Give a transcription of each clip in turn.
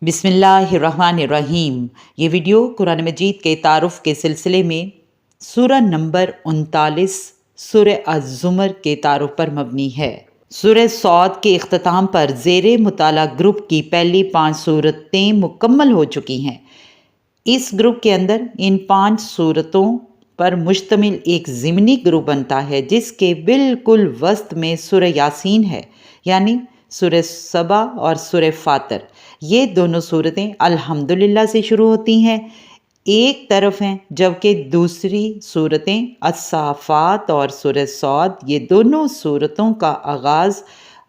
بسم اللہ الرحمن الرحیم۔ یہ ویڈیو قرآن مجید کے تعارف کے سلسلے میں سورہ نمبر 39 سورہ الزمر کے تعارف پر مبنی ہے۔ سورہ صاد کے اختتام پر زیر مطالعہ گروپ کی پہلی 5 صورتیں مکمل ہو چکی ہیں۔ اس گروپ کے اندر ان 5 صورتوں پر مشتمل ایک ضمنی گروپ بنتا ہے جس کے بالکل وسط میں سورہ یاسین ہے، یعنی سورہ سبا اور سورہ فاطر۔ یہ دونوں صورتیں الحمدللہ سے شروع ہوتی ہیں ایک طرف ہیں، جبکہ دوسری صورتیں الصافات اور سورہ صاد، یہ دونوں صورتوں کا آغاز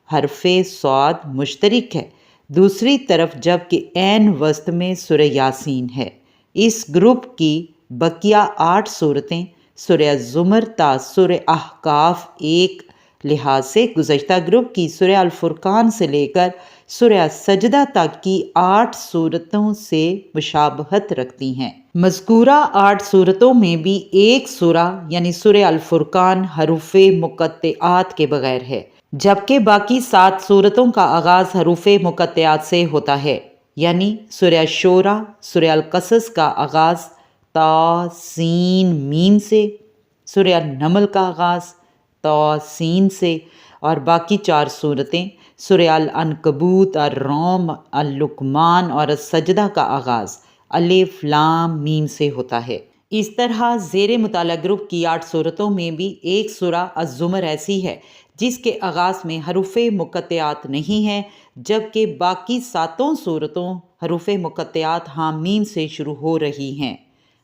حرف صاد مشترک ہے دوسری طرف، جبکہ عین وسط میں سورہ یاسین ہے۔ اس گروپ کی بقیہ 8 صورتیں سورہ الزمر تا سورہ احقاف ایک لحاظ سے گزشتہ گروپ کی سورہ الفرقان سے لے کر سورہ سجدہ تک کی 8 صورتوں سے مشابہت رکھتی ہیں۔ مذکورہ 8 صورتوں میں بھی ایک سورہ یعنی سورہ الفرقان حروف مقطعات کے بغیر ہے، جبکہ باقی 7 صورتوں کا آغاز حروف مقطعات سے ہوتا ہے، یعنی سورہ شورى، سورہ القصص کا آغاز تا سین میم سے، سورہ النمل کا آغاز تا سین سے، اور باقی 4 صورتیں سورہ العنکبوت، الروم، اللقمان اور السجدہ کا آغاز الف لام میم سے ہوتا ہے۔ اس طرح زیر مطالعہ گروپ کی 8 صورتوں میں بھی ایک سورہ الزمر ایسی ہے جس کے آغاز میں حروف مقطعات نہیں ہیں، جبکہ باقی 7 صورتوں حروف مقطعات حامیم سے شروع ہو رہی ہیں۔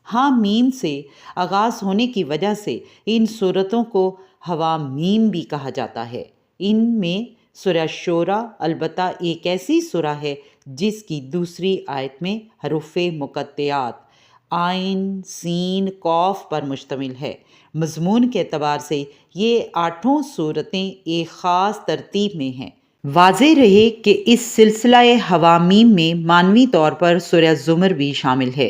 حامیم سے آغاز ہونے کی وجہ سے ان صورتوں کو حوامیم بھی کہا جاتا ہے۔ ان میں سورہ شورى البتہ ایک ایسی سورہ ہے جس کی دوسری آیت میں حروف مقطعات عین، سین، قاف پر مشتمل ہے۔ مضمون کے اعتبار سے یہ 8 صورتیں ایک خاص ترتیب میں ہیں۔ واضح رہے کہ اس سلسلہ حوامیم میں معنوی طور پر سورہ الزمر بھی شامل ہے۔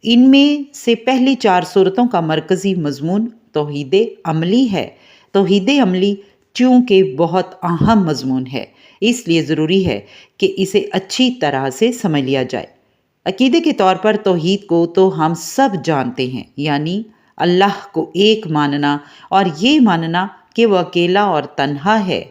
ان میں سے پہلی 4 صورتوں کا مرکزی مضمون توحید عملی ہے۔ توحید عملی چونکہ بہت اہم مضمون ہے، اس لیے ضروری ہے کہ اسے اچھی طرح سے سمجھ لیا جائے۔ عقیدے کے طور پر توحید کو تو ہم سب جانتے ہیں، یعنی اللہ کو ایک ماننا اور یہ ماننا کہ وہ اکیلا اور تنہا ہے،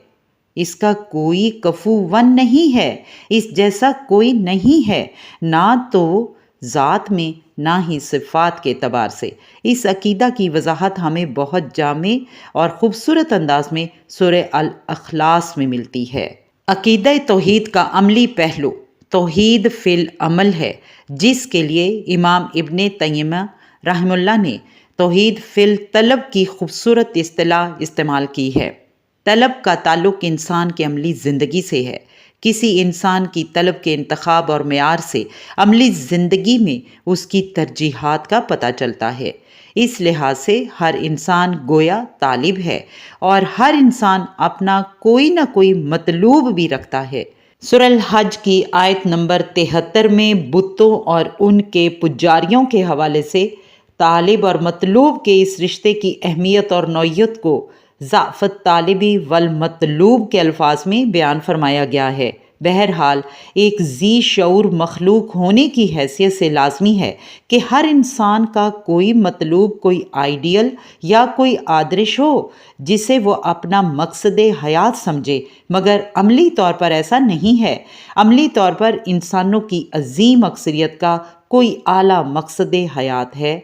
اس کا کوئی کفوون نہیں ہے، اس جیسا کوئی نہیں ہے، نہ تو ذات میں نہ ہی صفات کے اعتبار سے۔ اس عقیدہ کی وضاحت ہمیں بہت جامع اور خوبصورت انداز میں سورہ الاخلاص میں ملتی ہے۔ عقیدہ توحید کا عملی پہلو توحید فی العمل ہے، جس کے لیے امام ابن تیمیہ رحمہ اللہ نے توحید فی الطلب کی خوبصورت اصطلاح استعمال کی ہے۔ طلب کا تعلق انسان کی عملی زندگی سے ہے۔ کسی انسان کی طلب کے انتخاب اور معیار سے عملی زندگی میں اس کی ترجیحات کا پتہ چلتا ہے۔ اس لحاظ سے ہر انسان گویا طالب ہے اور ہر انسان اپنا کوئی نہ کوئی مطلوب بھی رکھتا ہے۔ سورہ الحج کی آیت نمبر 73 میں بتوں اور ان کے پجاریوں کے حوالے سے طالب اور مطلوب کے اس رشتے کی اہمیت اور نوعیت کو ضعف الطالبی والمطلوب کے الفاظ میں بیان فرمایا گیا ہے۔ بہرحال ایک ذی شعور مخلوق ہونے کی حیثیت سے لازمی ہے کہ ہر انسان کا کوئی مطلوب، کوئی آئیڈیل یا کوئی آدرش ہو جسے وہ اپنا مقصد حیات سمجھے، مگر عملی طور پر ایسا نہیں ہے۔ عملی طور پر انسانوں کی عظیم اکثریت کا کوئی اعلیٰ مقصد حیات ہے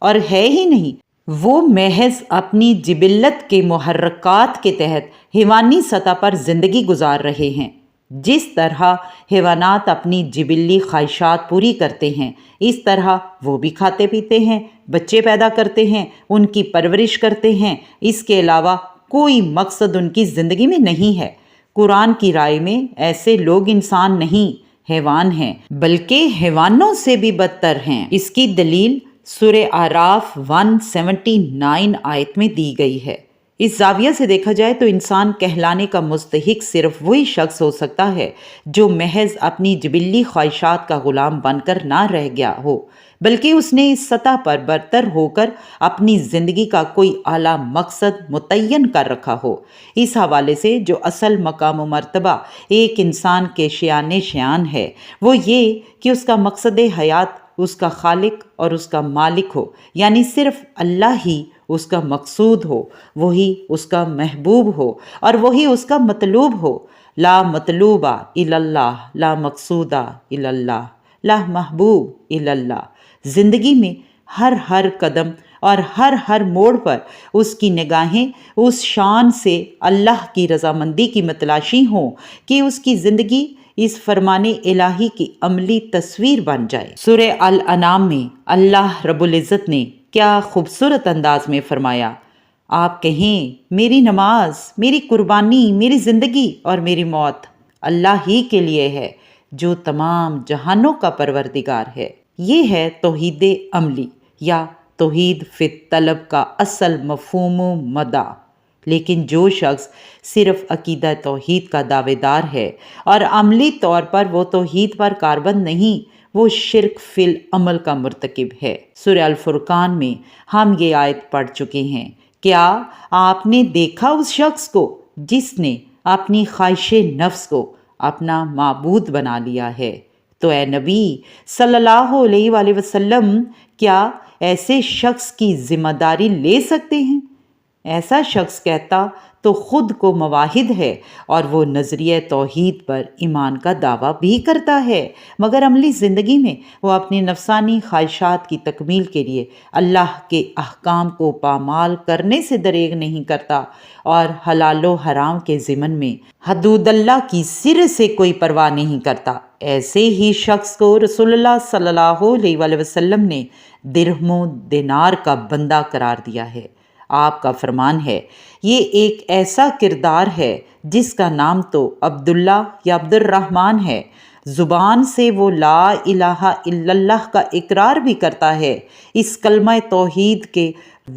اور ہے ہی نہیں، وہ محض اپنی جبلت کے محرکات کے تحت حیوانی سطح پر زندگی گزار رہے ہیں۔ جس طرح حیوانات اپنی جبلی خواہشات پوری کرتے ہیں، اس طرح وہ بھی کھاتے پیتے ہیں، بچے پیدا کرتے ہیں، ان کی پرورش کرتے ہیں، اس کے علاوہ کوئی مقصد ان کی زندگی میں نہیں ہے۔ قرآن کی رائے میں ایسے لوگ انسان نہیں، حیوان ہیں، بلکہ حیوانوں سے بھی بدتر ہیں۔ اس کی دلیل سورہ اعراف 179 آیت میں دی گئی ہے۔ اس زاویہ سے دیکھا جائے تو انسان کہلانے کا مستحق صرف وہی شخص ہو سکتا ہے جو محض اپنی جبلی خواہشات کا غلام بن کر نہ رہ گیا ہو، بلکہ اس نے اس سطح پر برتر ہو کر اپنی زندگی کا کوئی اعلیٰ مقصد متعین کر رکھا ہو۔ اس حوالے سے جو اصل مقام و مرتبہ ایک انسان کے شان ہے وہ یہ کہ اس کا مقصد حیات اس کا خالق اور اس کا مالک ہو، یعنی صرف اللہ ہی اس کا مقصود ہو، وہی اس کا محبوب ہو اور وہی اس کا مطلوب ہو۔ لا مطلوبہ الا اللہ، لا مقصودہ الا اللہ، لا محبوب الا اللہ۔ زندگی میں ہر قدم اور ہر موڑ پر اس کی نگاہیں اس شان سے اللہ کی رضامندی کی متلاشی ہوں کہ اس کی زندگی اس فرمان الہی کی عملی تصویر بن جائے۔ سورہ الانعام میں اللہ رب العزت نے کیا خوبصورت انداز میں فرمایا، آپ کہیں میری نماز، میری قربانی، میری زندگی اور میری موت اللہ ہی کے لیے ہے جو تمام جہانوں کا پروردگار ہے۔ یہ ہے توحید عملی یا توحید فی الطلب کا اصل مفہوم و مدعا۔ لیکن جو شخص صرف عقیدہ توحید کا دعوے دار ہے اور عملی طور پر وہ توحید پر کاربند نہیں، وہ شرک فی العمل کا مرتکب ہے۔ سورہ الفرقان میں ہم یہ آیت پڑھ چکے ہیں، کیا آپ نے دیکھا اس شخص کو جس نے اپنی خواہش نفس کو اپنا معبود بنا لیا ہے؟ تو اے نبی صلی اللہ علیہ وآلہ وسلم، کیا ایسے شخص کی ذمہ داری لے سکتے ہیں؟ ایسا شخص کہتا تو خود کو موحد ہے اور وہ نظریہ توحید پر ایمان کا دعویٰ بھی کرتا ہے، مگر عملی زندگی میں وہ اپنی نفسانی خواہشات کی تکمیل کے لیے اللہ کے احکام کو پامال کرنے سے دریغ نہیں کرتا اور حلال و حرام کے ضمن میں حدود اللہ کی سرے سے کوئی پرواہ نہیں کرتا۔ ایسے ہی شخص کو رسول اللہ صلی اللہ علیہ وآلہ وسلم نے درہم و دینار کا بندہ قرار دیا ہے۔ آپ کا فرمان ہے، یہ ایک ایسا کردار ہے جس کا نام تو عبداللہ یا عبد الرحمن ہے، زبان سے وہ لا الہ الا اللہ کا اقرار بھی کرتا ہے، اس کلمہ توحید کے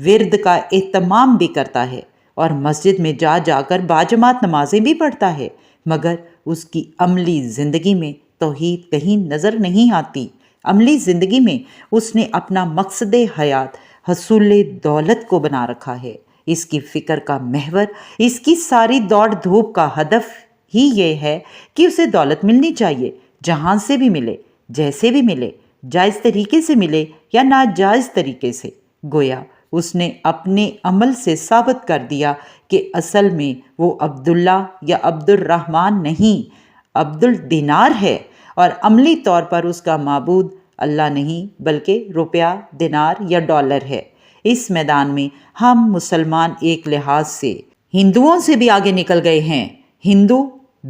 ورد کا اہتمام بھی کرتا ہے اور مسجد میں جا جا کر باجماعت نمازیں بھی پڑھتا ہے، مگر اس کی عملی زندگی میں توحید کہیں نظر نہیں آتی۔ عملی زندگی میں اس نے اپنا مقصد حیات حصول دولت کو بنا رکھا ہے۔ اس کی فکر کا محور، اس کی ساری دوڑ دھوپ کا ہدف ہی یہ ہے کہ اسے دولت ملنی چاہیے، جہاں سے بھی ملے، جیسے بھی ملے، جائز طریقے سے ملے یا ناجائز طریقے سے۔ گویا اس نے اپنے عمل سے ثابت کر دیا کہ اصل میں وہ عبداللہ یا عبد الرحمن نہیں، عبد الدینار ہے، اور عملی طور پر اس کا معبود اللہ نہیں بلکہ روپیہ، دینار یا ڈالر ہے۔ اس میدان میں ہم مسلمان ایک لحاظ سے ہندوؤں سے بھی آگے نکل گئے ہیں۔ ہندو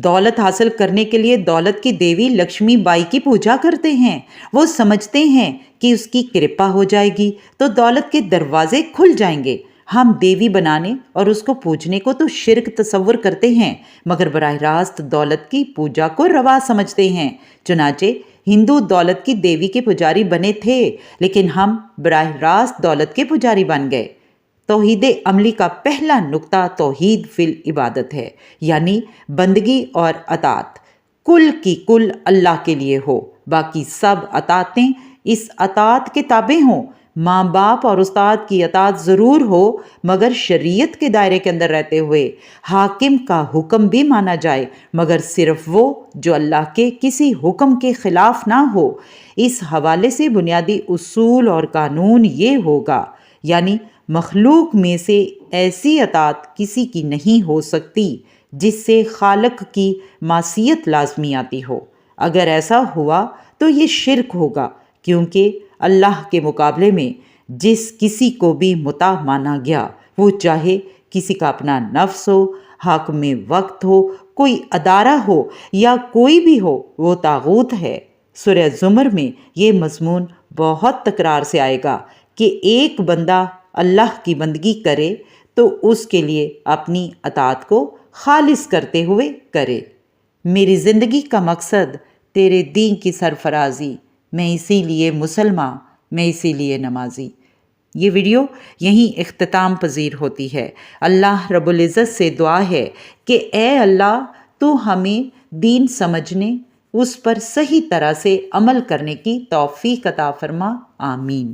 دولت حاصل کرنے کے لیے دولت کی دیوی لکشمی بائی کی پوجا کرتے ہیں۔ وہ سمجھتے ہیں کہ اس کی کرپا ہو جائے گی تو دولت کے دروازے کھل جائیں گے۔ ہم دیوی بنانے اور اس کو پوجنے کو تو شرک تصور کرتے ہیں، مگر براہ راست دولت کی پوجا کو روا سمجھتے ہیں۔ چنانچہ ہندو دولت کی دیوی کے پجاری بنے تھے، لیکن ہم براہ راست دولت کے پجاری بن گئے۔ توحید عملی کا پہلا نقطہ توحید فی العبادت ہے، یعنی بندگی اور اطاعت کل کی کل اللہ کے لیے ہو، باقی سب اطاعتیں اس اطاعت کے تابع ہوں۔ ماں باپ اور استاد کی اطاعت ضرور ہو، مگر شریعت کے دائرے کے اندر رہتے ہوئے۔ حاکم کا حکم بھی مانا جائے، مگر صرف وہ جو اللہ کے کسی حکم کے خلاف نہ ہو۔ اس حوالے سے بنیادی اصول اور قانون یہ ہوگا، یعنی مخلوق میں سے ایسی اطاعت کسی کی نہیں ہو سکتی جس سے خالق کی معصیت لازمی آتی ہو۔ اگر ایسا ہوا تو یہ شرک ہوگا، کیونکہ اللہ کے مقابلے میں جس کسی کو بھی مطاع مانا گیا، وہ چاہے کسی کا اپنا نفس ہو، حاکم وقت ہو، کوئی ادارہ ہو یا کوئی بھی ہو، وہ طاغوت ہے۔ سورہ زمر میں یہ مضمون بہت تکرار سے آئے گا کہ ایک بندہ اللہ کی بندگی کرے تو اس کے لیے اپنی اطاعت کو خالص کرتے ہوئے کرے۔ میری زندگی کا مقصد تیرے دین کی سرفرازی، میں اسی لیے مسلمان، میں اسی لیے نمازی۔ یہ ویڈیو یہیں اختتام پذیر ہوتی ہے۔ اللہ رب العزت سے دعا ہے کہ اے اللہ تو ہمیں دین سمجھنے، اس پر صحیح طرح سے عمل کرنے کی توفیق عطا فرما، آمین۔